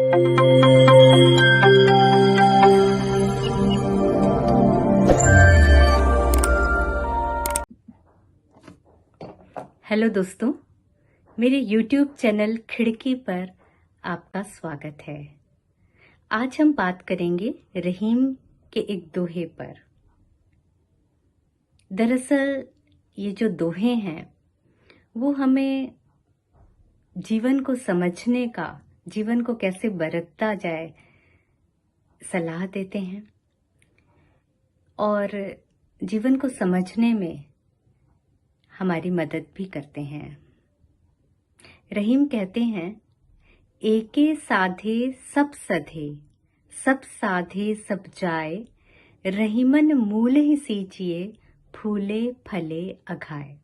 Hello दोस्तों, मेरे YouTube channel खिड़की पर आपका स्वागत है। आज हम बात करेंगे रहीम के एक दोहे पर। दरअसल ये जो दोहे हैं वो हमें जीवन को समझने का, जीवन को कैसे बरतना जाए, सलाह देते हैं और जीवन को समझने में हमारी मदद भी करते हैं। रहीम कहते हैं, एके साधे सब सधे, सब साधे सब जाए, रहीमन मूल ही सींचिए, फूले फले अघाए।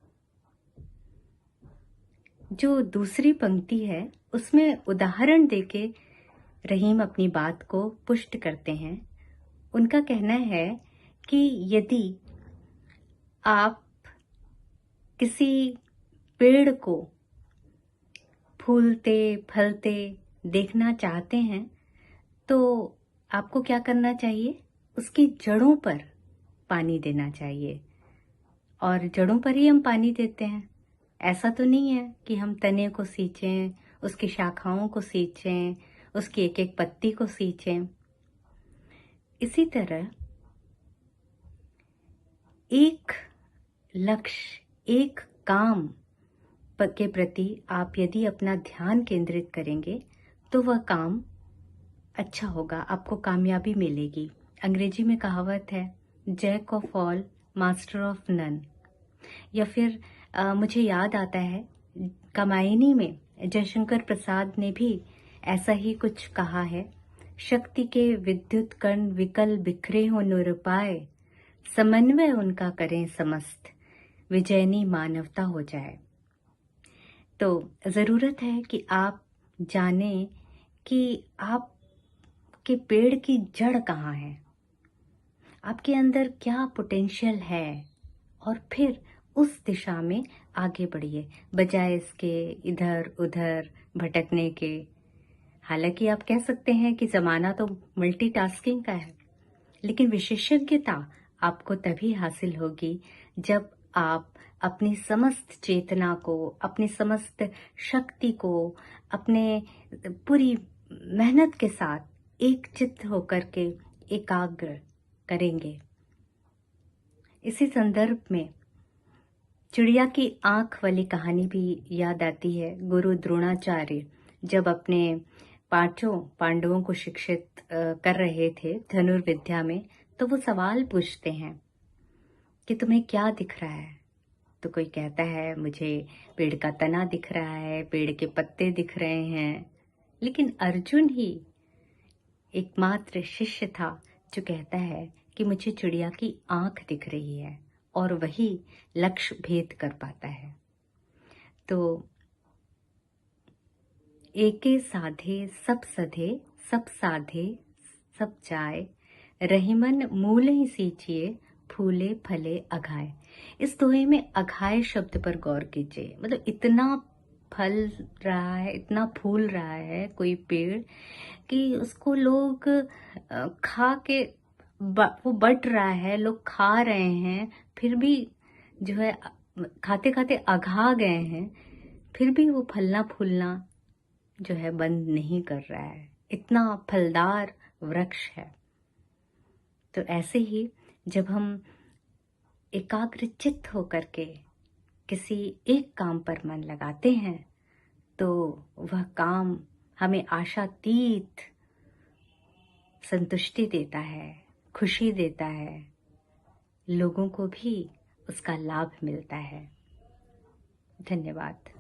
जो दूसरी पंक्ति है उसमें उदाहरण देके रहीम अपनी बात को पुष्ट करते हैं। उनका कहना है कि यदि आप किसी पेड़ को फूलते फलते देखना चाहते हैं तो आपको क्या करना चाहिए? उसकी जड़ों पर पानी देना चाहिए। और जड़ों पर ही हम पानी देते हैं। ऐसा तो नहीं है कि हम तने को सींचें, उसकी शाखाओं को सींचें, उसकी एक एक पत्ती को सींचें। इसी तरह एक लक्ष्य, एक काम के प्रति आप यदि अपना ध्यान केंद्रित करेंगे तो वह काम अच्छा होगा, आपको कामयाबी मिलेगी। अंग्रेजी में कहावत है, jack of all master of none. या फिर मुझे याद आता है कामायनी में जयशंकर प्रसाद ने भी ऐसा ही कुछ कहा है, शक्ति के विद्युत कण विकल बिखरे हो निरुपाय, समन्वय उनका करें समस्त, विजयनी मानवता हो जाए। तो जरूरत है कि आप जाने कि आपके पेड़ की जड़ कहाँ है, आपके अंदर क्या पोटेंशियल है, और फिर उस दिशा में आगे बढ़िए, बजाय इसके इधर उधर भटकने के। हालांकि आप कह सकते हैं कि जमाना तो मल्टीटास्किंग का है, लेकिन विशेषज्ञता आपको तभी हासिल होगी जब आप अपनी समस्त चेतना को, अपनी समस्त शक्ति को, अपने पूरी मेहनत के साथ एक चित्त होकर के एकाग्र करेंगे। इसी संदर्भ में चिड़िया की आंख वाली कहानी भी याद आती है। गुरु द्रोणाचार्य जब अपने पांडवों को शिक्षित कर रहे थे धनुर्विद्या में, तो वो सवाल पूछते हैं कि तुम्हें क्या दिख रहा है? तो कोई कहता है, मुझे पेड़ का तना दिख रहा है, पेड़ के पत्ते दिख रहे हैं। लेकिन अर्जुन ही एकमात्र शिष्य था जो कहता है कि मुझे चिड़िया की आंख दिख रही है, और वही लक्ष्य भेद कर पाता है। तो एके साधे सब सधे, सब साधे सब जाए, रहीमन मूल ही सींचिए, फूले फले अघाए। इस दोहे में अघाए शब्द पर गौर कीजिए। मतलब इतना फल रहा है, इतना फूल रहा है कोई पेड़ कि उसको लोग खा के, वो बट रहा है, लोग खा रहे हैं, फिर भी जो है खाते खाते अघा गए हैं, फिर भी वो फलना फूलना जो है बंद नहीं कर रहा है। इतना फलदार वृक्ष है। तो ऐसे ही जब हम एकाग्रचित्त होकर के किसी एक काम पर मन लगाते हैं तो वह काम हमें आशातीत संतुष्टि देता है, खुशी देता है, लोगों को भी उसका लाभ मिलता है। धन्यवाद।